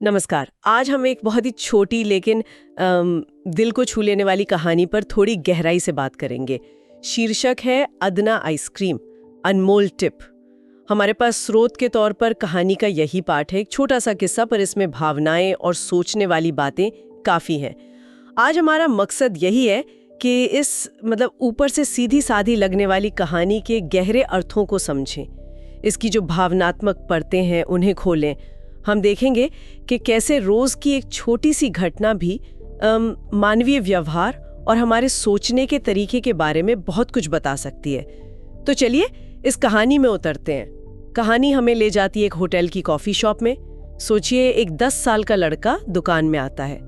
नमस्कार। आज हम एक बहुत ही छोटी लेकिन दिल को छू लेने वाली कहानी पर थोड़ी गहराई से बात करेंगे। शीर्षक है अदना आइसक्रीम, अनमोल टिप। हमारे पास स्रोत के तौर पर कहानी का यही पाठ है, एक छोटा सा किस्सा, पर इसमें भावनाएं और सोचने वाली बातें काफ़ी हैं। आज हमारा मकसद यही है कि इस ऊपर से सीधी साधी लगने वाली कहानी के गहरे अर्थों को समझें, इसकी जो भावनात्मक परतें हैं उन्हें खोलें। हम देखेंगे कि कैसे रोज की एक छोटी सी घटना भी मानवीय व्यवहार और हमारे सोचने के तरीके के बारे में बहुत कुछ बता सकती है। तो चलिए इस कहानी में उतरते हैं। कहानी हमें ले जाती है एक होटल की कॉफी शॉप में। सोचिए, एक 10 साल का लड़का दुकान में आता है।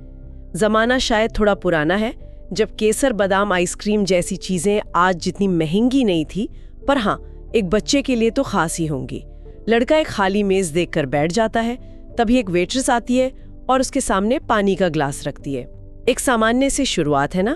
जमाना शायद थोड़ा पुराना है, जब केसर बादाम आइसक्रीम जैसी चीजें आज जितनी महंगी नहीं थी, पर हाँ, एक बच्चे के लिए तो खास ही होंगी। लड़का एक खाली मेज देखकर बैठ जाता है। तभी एक वेट्रेस आती है और उसके सामने पानी का ग्लास रखती है। एक सामान्य सी शुरुआत है ना।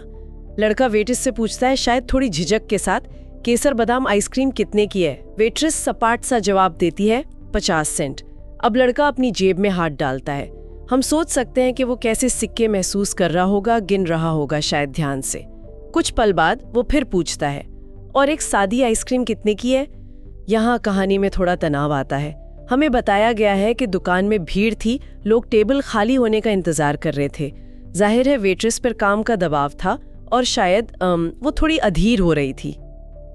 लड़का वेट्रेस से पूछता है, शायद थोड़ी झिझक के साथ, केसर बादाम आइसक्रीम कितने की है? वेट्रेस सपाट सा जवाब देती है, 50 सेंट। अब लड़का अपनी जेब में हाथ डालता है। हम सोच सकते हैं कि वो कैसे सिक्के महसूस कर रहा होगा, गिन रहा होगा शायद ध्यान से। कुछ पल बाद वो फिर पूछता है, और एक सादी आइसक्रीम कितने की है? यहाँ कहानी में थोड़ा तनाव आता है। हमें बताया गया है कि दुकान में भीड़ थी, लोग टेबल खाली होने का इंतजार कर रहे थे। जाहिर है वेट्रेस पर काम का दबाव था और शायद वो थोड़ी अधीर हो रही थी।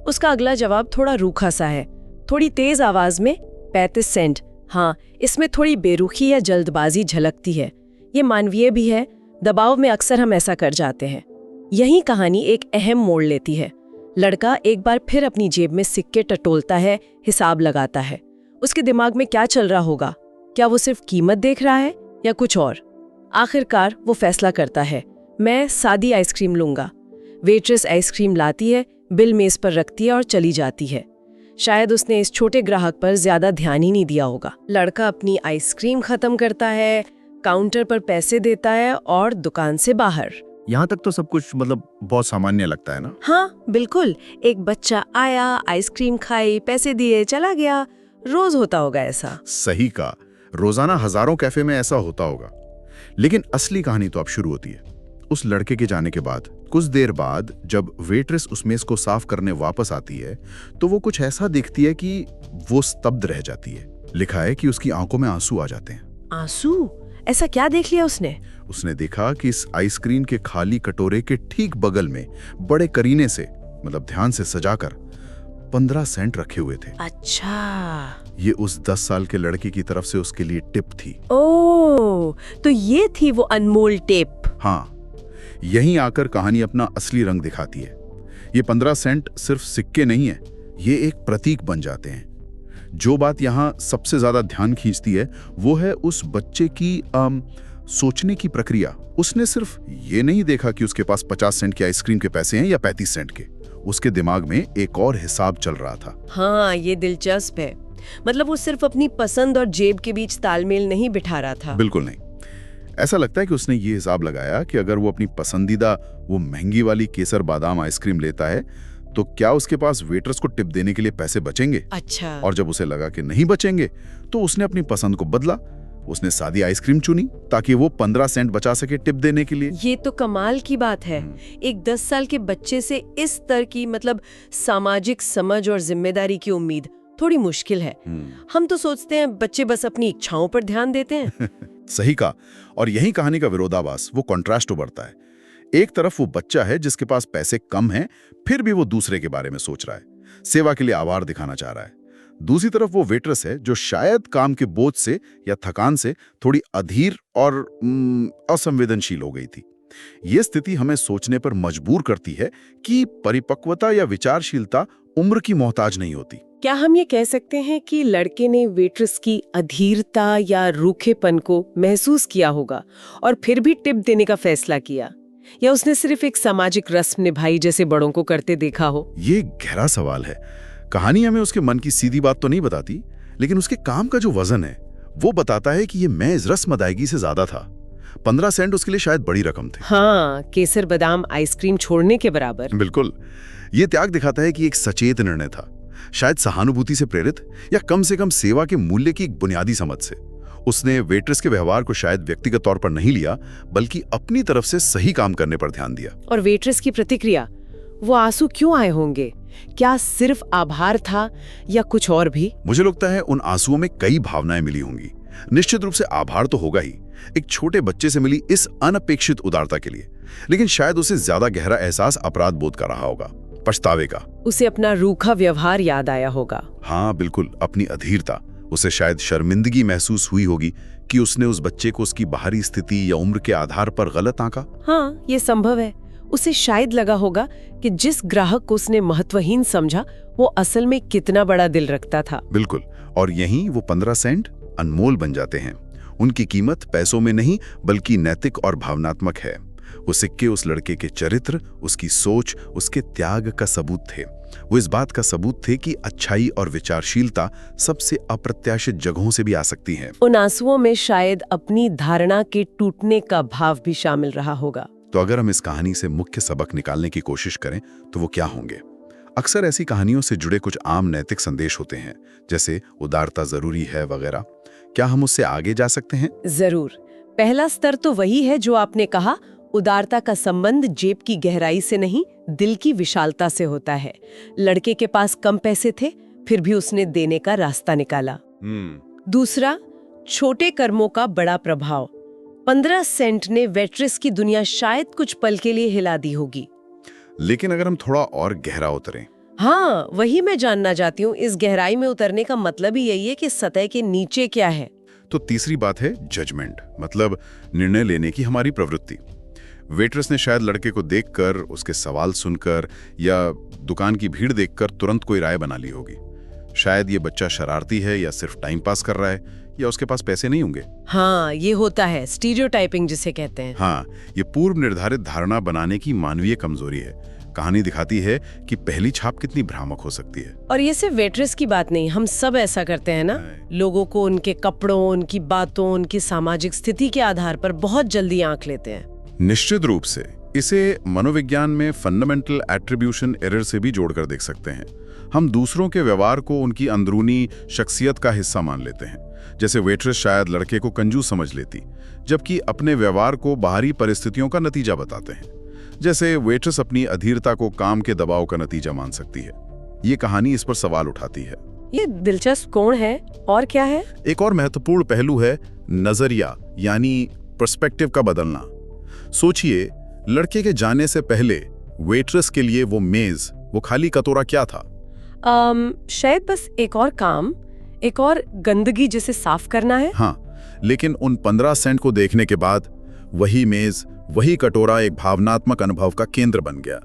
उसका अगला जवाब थोड़ा रूखा सा है, थोड़ी तेज आवाज में, 35 सेंट। हाँ, इसमें थोड़ी बेरुखी या जल्दबाजी झलकती है। ये मानवीय भी है, दबाव में अक्सर हम ऐसा कर जाते हैं। यही कहानी एक अहम मोड़ लेती है। लड़का एक बार फिर अपनी जेब में सिक्के टटोलता है, हिसाब लगाता है। उसके दिमाग में क्या चल रहा होगा? क्या वो सिर्फ कीमत देख रहा है या कुछ और? आखिरकार वो फैसला करता है, मैं सादी आइसक्रीम लूंगा। वेट्रेस आइसक्रीम लाती है, बिल मेज पर रखती है और चली जाती है। शायद उसने इस छोटे ग्राहक पर ज्यादा ध्यान ही नहीं दिया होगा। लड़का अपनी आइसक्रीम खत्म करता है, काउंटर पर पैसे देता है और दुकान से बाहर। यहाँ तक तो सब कुछ बहुत सामान्य लगता है ना? हाँ बिल्कुल। एक बच्चा आया, आइसक्रीम खाई, पैसे दिए, चला गया। रोज होता होगा ऐसा। सही कहा, रोजाना हजारों कैफे में ऐसा होता होगा। लेकिन असली कहानी तो अब शुरू होती है। उस लड़के के जाने के बाद कुछ देर बाद जब वेट्रेस उस मेज को साफ करने वापस आती है, तो वो कुछ ऐसा देखती है कि वो स्तब्ध रह जाती है। लिखा है कि उसकी आंखों में आंसू आ जाते हैं। आंसू? ऐसा क्या देख लिया उसने? उसने देखा कि इस आइसक्रीम के खाली कटोरे के ठीक बगल में बड़े करीने से, ध्यान से सजाकर 15 सेंट रखे हुए थे। अच्छा, ये उस 10 साल के लड़के की तरफ से उसके लिए टिप थी। ओह, तो ये थी वो अनमोल टिप। हाँ, यहीं आकर कहानी अपना असली रंग दिखाती है। ये 15 सेंट सिर्फ सिक्के नहीं है, ये एक प्रतीक बन जाते हैं। जो बात यहाँ सबसे ज्यादा ध्यान खींचती है वो है उस बच्चे की सोचने की प्रक्रिया। उसने सिर्फ ये नहीं देखा कि उसके पास 50 सेंट के आइसक्रीम के पैसे हैं या 35 सेंट के। उसके दिमाग में एक और हिसाब चल रहा था। हाँ, ये दिलचस्प है। वो सिर्फ अपनी पसंद और जेब के बीच तालमेल नहीं बिठा रहा था। बिल्कुल नहीं। ऐसा लगता है कि उसने ये हिसाब लगाया कि अगर वो अपनी पसंदीदा वो महंगी वाली केसर बादाम आइसक्रीम लेता है तो क्या उसके पास वेटर्स को टिप देने के लिए पैसे बचेंगे। अच्छा। और जब उसे लगा कि नहीं बचेंगे तो उसने अपनी पसंद को बदला। उसने सादी आइसक्रीम चुनी ताकि वो 15 सेंट बचा सके टिप देने के लिए। ये तो कमाल की बात है। एक 10 साल के बच्चे से इस स्तर की सामाजिक समझ और जिम्मेदारी की उम्मीद थोड़ी मुश्किल है। हम तो सोचते हैं बच्चे बस अपनी इच्छाओं पर ध्यान देते हैं। सही कहा। और यही कहानी का विरोधाभास, वो कॉन्ट्रास्ट उभरता है। एक तरफ वो बच्चा है जिसके पास पैसे कम हैं, फिर भी वो दूसरे के बारे में सोच रहा है, सेवा के लिए आभार दिखाना चाह रहा है। दूसरी तरफ वो वेट्रेस है जो शायद काम के बोझ से या थकान से थोड़ी अधीर और असंवेदनशील हो गई थी। ये स्थिति हमें सोचने पर मजबूर करती है कि परिपक्वता या विचारशीलता उम्र की मोहताज नहीं होती। क्या हम ये कह सकते हैं कि लड़के ने वेट्रेस की अधीरता या रूखेपन को महसूस किया होगा और फिर भी टिप देने का फैसला किया, या उसने सिर्फ एक सामाजिक रस्म निभाई जैसे बड़ों को करते देखा हो? ये गहरा सवाल है। कहानी हमें उसके मन की सीधी बात तो नहीं बताती, लेकिन उसके काम का जो वजन है वो बताता है कि ये महज रस्म अदायगी से ज्यादा था। 15 सेंट उसके लिए शायद बड़ी रकम थी। हाँ, केसर बादाम आइसक्रीम छोड़ने के बराबर। बिल्कुल। ये त्याग दिखाता है कि एक सचेत निर्णय था, शायद सहानुभूति से प्रेरित या कम से कम सेवा के मूल्य की एक बुनियादी समझ से। उसने वेट्रेस के व्यवहार को शायद व्यक्तिगत तौर पर नहीं लिया, बल्कि अपनी तरफ से सही काम करने पर ध्यान दिया। और वेट्रेस की प्रतिक्रिया, वो आंसू क्यों आए होंगे? क्या सिर्फ आभार था या कुछ और भी? मुझे लगता है उन आंसुओं में कई भावनाएं मिली होंगी। निश्चित रूप से आभार तो होगा ही, एक छोटे बच्चे से मिली इस अनपेक्षित उदारता के लिए, लेकिन शायद उसे ज्यादा गहरा एहसास अपराध बोध का रहा होगा, पछतावे का। उसे अपना रूखा व्यवहार याद आया होगा। हाँ बिल्कुल, अपनी अधीरता। उसे शायद शर्मिंदगी महसूस हुई होगी कि उसने उस बच्चे को उसकी बाहरी स्थिति या उम्र के आधार पर गलत आंका। हाँ, ये संभव है। उसे शायद लगा होगा कि जिस ग्राहक को उसने महत्वहीन समझा, वो असल में कितना बड़ा दिल रखता था। बिल्कुल, और यहीं वो 15 सेंट अनमोल बन जाते हैं। उनकी कीमत पैसों में नहीं, बल्कि नैतिक और भावनात्मक है। वो सिक्के उस लड़के के चरित्र, उसकी सोच, उसके त्याग का सबूत थे। वो इस बात का सबूत थे कि अच्छाई और विचारशीलता सबसे अप्रत्याशित जगहों से भी आ सकती है। उन आंसुओं में शायद अपनी धारणा के टूटने का भाव भी शामिल रहा होगा। तो अगर हम इस कहानी से मुख्य सबक निकालने की कोशिश करें तो वो क्या होंगे? अक्सर ऐसी कहानियों से जुड़े कुछ आम नैतिक संदेश होते हैं, जैसे उदारता जरूरी है वगैरह। क्या हम उससे आगे जा सकते हैं? जरूर। पहला स्तर तो वही है जो आपने कहा, उदारता का संबंध जेब की गहराई से नहीं, दिल की विशालता से होता है। लड़के के पास कम पैसे थे, फिर भी उसने देने का रास्ता निकाला। दूसरा, छोटे कर्मों का बड़ा प्रभाव। 15 सेंट ने वेट्रेस की दुनिया शायद कुछ पल के लिए हिला दी होगी। लेकिन अगर हम थोड़ा और गहरा उतरें। हाँ, वही मैं जानना चाहती हूँ। इस गहराई में उतरने का मतलब ही यही है कि सतह के नीचे क्या है। तो तीसरी बात है जजमेंट, मतलब निर्णय लेने की हमारी प्रवृत्ति। वेट्रेस ने शायद लड़के को देखकर, उसके सवाल सुनकर या दुकान की भीड़ देखकर तुरंत कोई राय बना ली होगी। शायद ये बच्चा शरारती है या सिर्फ टाइम पास कर रहा है या उसके पास पैसे नहीं होंगे। हाँ, ये होता है स्टीरियोटाइपिंग जिसे कहते हैं। हाँ, ये पूर्व निर्धारित धारणा बनाने की मानवीय कमजोरी है। कहानी दिखाती है कि पहली छाप कितनी भ्रामक हो सकती है। और ये सिर्फ वेट्रेस की बात नहीं, हम सब ऐसा करते हैं ना। लोगों को उनके कपड़ों, उनकी बातों, उनकी सामाजिक स्थिति के आधार पर बहुत जल्दी आंक लेते हैं। निश्चित रूप से इसे मनोविज्ञान में फंडामेंटल एट्रीब्यूशन एरर से भी जोड़कर देख सकते हैं। हम दूसरों के व्यवहार को उनकी अंदरूनी शख्सियत का हिस्सा मान लेते हैं। जैसे वेट्रेस शायद लड़के को कंजूस समझ लेती, जबकि अपने व्यवहार को बाहरी परिस्थितियों का नतीजा बताते हैं। जैसे वेट्रेस अपनी अधीरता को काम के दबाव का नतीजा मान सकती है। ये कहानी इस पर सवाल उठाती है। ये दिलचस्प कोण है। और क्या है? एक और महत्वपूर्ण पहलू है नजरिया, यानी पर्सपेक्टिव का बदलना। सोचिए, लड़के के जाने से पहले वेट्रेस के लिए वो मेज, वो खाली कटोरा क्या था? शायद बस एक और काम, एक और गंदगी जिसे साफ करना है। हाँ, लेकिन उन 15 सेंट को देखने के बाद वही मेज, वही कटोरा एक भावनात्मक अनुभव का केंद्र बन गया।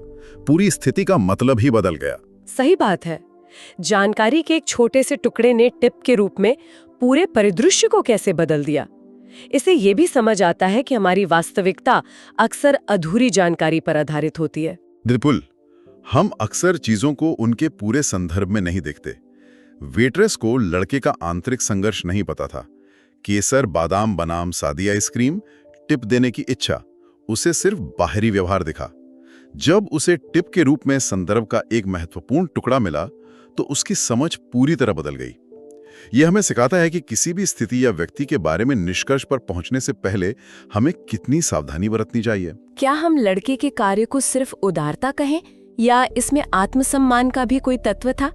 पूरी स्थिति का मतलब ही बदल गया। सही बात है। जानकारी के एक छोटे से टुकड़े ने टिप के रूप में पूरे परिदृश्य को कैसे बदल दिया। इससे ये भी समझ आता है कि हमारी वास्तविकता अक्सर अधूरी जानकारी पर आधारित होती है। बिल्कुल, हम अक्सर चीजों को उनके पूरे संदर्भ में नहीं देखते। वेट्रेस को लड़के का आंतरिक संघर्ष नहीं पता था। केसर, बादाम बनाम सादी आइसक्रीम, टिप देने की इच्छा, उसे सिर्फ बाहरी व्यवहार दिखा। जब उसे टिप के रूप में संदर्भ का एक महत्वपूर्ण टुकड़ा मिला तो उसकी समझ पूरी तरह बदल गई। यह हमें सिखाता है कि किसी भी स्थिति या व्यक्ति के बारे में निष्कर्ष पर पहुंचने से पहले हमें कितनी सावधानी बरतनी चाहिए। क्या हम लड़के के कार्य को सिर्फ उदारता कहें या इसमें आत्मसम्मान का भी कोई तत्व था?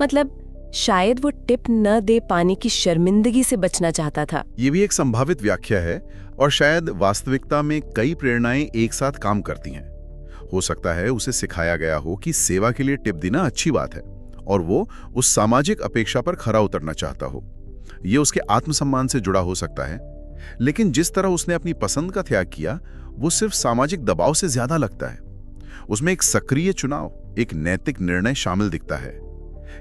मतलब शायद वो टिप न दे पाने की शर्मिंदगी से बचना चाहता था। ये भी एक संभावित व्याख्या है, और शायद वास्तविकता में कई प्रेरणाएं एक साथ काम करती हैं। हो सकता है उसे सिखाया गया हो कि सेवा के लिए टिप देना अच्छी बात है, और वो उस सामाजिक अपेक्षा पर खरा उतरना चाहता हो। ये उसके आत्मसम्मान से जुड़ा हो सकता है, लेकिन जिस तरह उसने अपनी पसंद का त्याग किया वो सिर्फ सामाजिक दबाव से ज्यादा लगता है। उसमें एक सक्रिय चुनाव, एक नैतिक निर्णय शामिल दिखता है।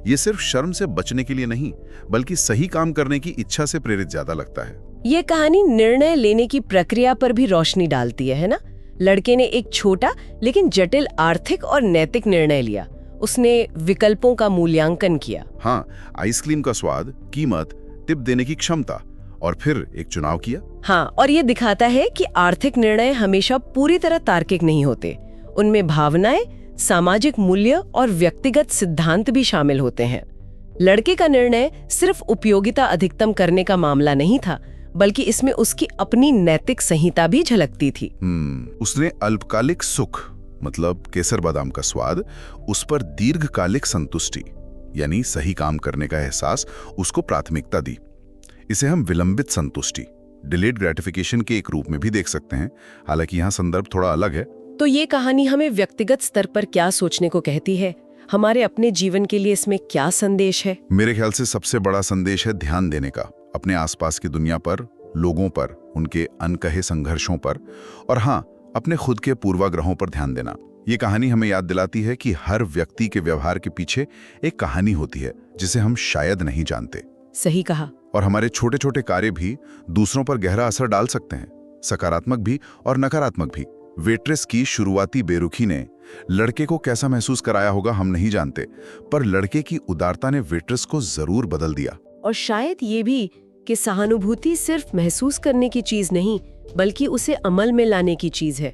ये सिर्फ शर्म से बचने के लिए नहीं, बल्कि सही काम करने की इच्छा से प्रेरित ज्यादा लगता है। ये कहानी निर्णय लेने की प्रक्रिया पर भी रोशनी डालती है ना? लड़के ने एक छोटा लेकिन जटिल आर्थिक और नैतिक निर्णय लिया। उसने विकल्पों का मूल्यांकन किया। हाँ, आइसक्रीम का स्वाद, कीमत, टिप देने की क्षमता, और फिर एक चुनाव किया। हाँ, और ये दिखाता है कि आर्थिक निर्णय हमेशा पूरी तरह तार्किक नहीं होते। उनमें भावनाएं, सामाजिक मूल्य और व्यक्तिगत सिद्धांत भी शामिल होते हैं। लड़के का निर्णय सिर्फ उपयोगिता अधिकतम करने का मामला नहीं था, बल्कि इसमें उसकी अपनी नैतिक संहिता भी झलकती थी। उसने अल्पकालिक सुख मतलब केसर बादाम का स्वाद, उस पर दीर्घकालिक संतुष्टि यानी सही काम करने का एहसास उसको प्राथमिकता दी। इसे हम विलंबित संतुष्टि, डिलेड ग्रेटिफिकेशन के एक रूप में भी देख सकते हैं, हालांकि यहाँ संदर्भ थोड़ा अलग है। तो ये कहानी हमें व्यक्तिगत स्तर पर क्या सोचने को कहती है? हमारे अपने जीवन के लिए इसमें क्या संदेश है? मेरे ख्याल से सबसे बड़ा संदेश है ध्यान देने का, अपने आसपास की दुनिया पर, लोगों पर, उनके अनकहे संघर्षों पर, और हाँ, अपने खुद के पूर्वाग्रहों पर ध्यान देना। ये कहानी हमें याद दिलाती है कि हर व्यक्ति के व्यवहार के पीछे एक कहानी होती है जिसे हम शायद नहीं जानते। सही कहा। और हमारे छोटे छोटे कार्य भी दूसरों पर गहरा असर डाल सकते हैं, सकारात्मक भी और नकारात्मक भी। वेट्रेस की शुरुआती बेरुखी ने लड़के को कैसा महसूस कराया होगा हम नहीं जानते, पर लड़के की उदारता ने वेट्रेस को जरूर बदल दिया। और शायद ये भी कि सहानुभूति सिर्फ महसूस करने की चीज नहीं, बल्कि उसे अमल में लाने की चीज है।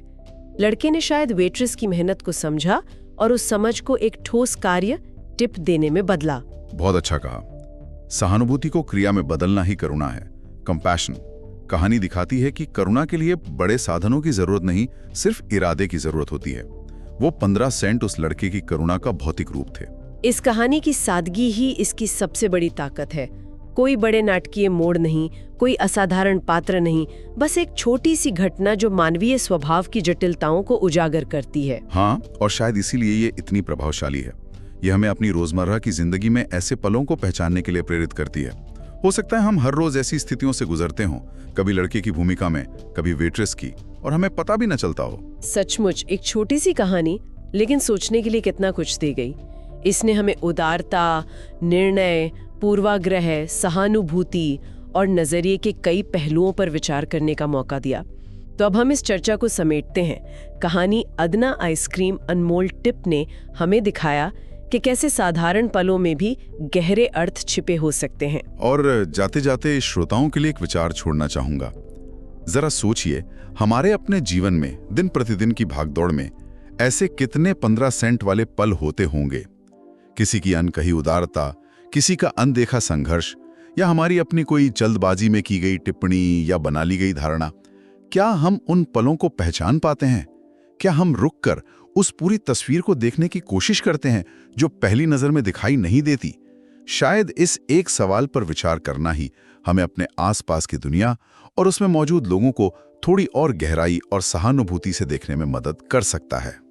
लड़के ने शायद वेट्रेस की मेहनत को समझा और उस समझ को एक ठोस कार्य, टिप देने में बदला। बहुत अच्छा कहा। सहानुभूति को क्रिया में बदलना ही करुणा है, कंपैशन। कहानी दिखाती है कि करुणा के लिए बड़े साधनों की जरूरत नहीं, सिर्फ इरादे की जरूरत होती है। वो 15 सेंट उस लड़के की करुणा का भौतिक रूप थे। इस कहानी की सादगी ही इसकी सबसे बड़ी ताकत है। कोई बड़े नाटकीय मोड़ नहीं, कोई असाधारण पात्र नहीं, बस एक छोटी सी घटना जो मानवीय स्वभाव की जटिलताओं को उजागर करती है। हाँ, और शायद इसीलिए ये इतनी प्रभावशाली है। ये हमें अपनी रोजमर्रा की जिंदगी में ऐसे पलों को पहचानने के लिए प्रेरित करती है। हो सकता है हम हर रोज ऐसी स्थितियों से गुजरते हों, कभी लड़के की भूमिका में, कभी वेट्रेस की, और हमें पता भी न चलता हो। सचमुच एक छोटी सी कहानी, लेकिन सोचने के लिए कितना कुछ दे गई। इसने हमें उदारता, निर्णय, पूर्वाग्रह, सहानुभूति और नजरिए के कई पहलुओं पर विचार करने का मौका दिया। तो अब हम इस चर्चा को समेटते हैं। कहानी अदना आइसक्रीम अनमोल टिप ने हमें दिखाया कि कैसे साधारण पलों में भी गहरे अर्थ छिपे हो सकते हैं। और जाते जाते श्रोताओं के लिए एक विचार छोड़ना चाहूंगा। जरा सोचिए, हमारे अपने जीवन में दिन प्रतिदिन की भागदौड़ में ऐसे कितने 15 सेंट वाले पल होते होंगे। किसी की अनकही उदारता, किसी का अनदेखा संघर्ष, या हमारी अपनी कोई जल्दबाजी में की गई टिप्पणी या बना ली गई धारणा। क्या हम उन पलों को पहचान पाते हैं? क्या हम रुककर उस पूरी तस्वीर को देखने की कोशिश करते हैं जो पहली नजर में दिखाई नहीं देती? शायद इस एक सवाल पर विचार करना ही हमें अपने आसपास की दुनिया और उसमें मौजूद लोगों को थोड़ी और गहराई और सहानुभूति से देखने में मदद कर सकता है।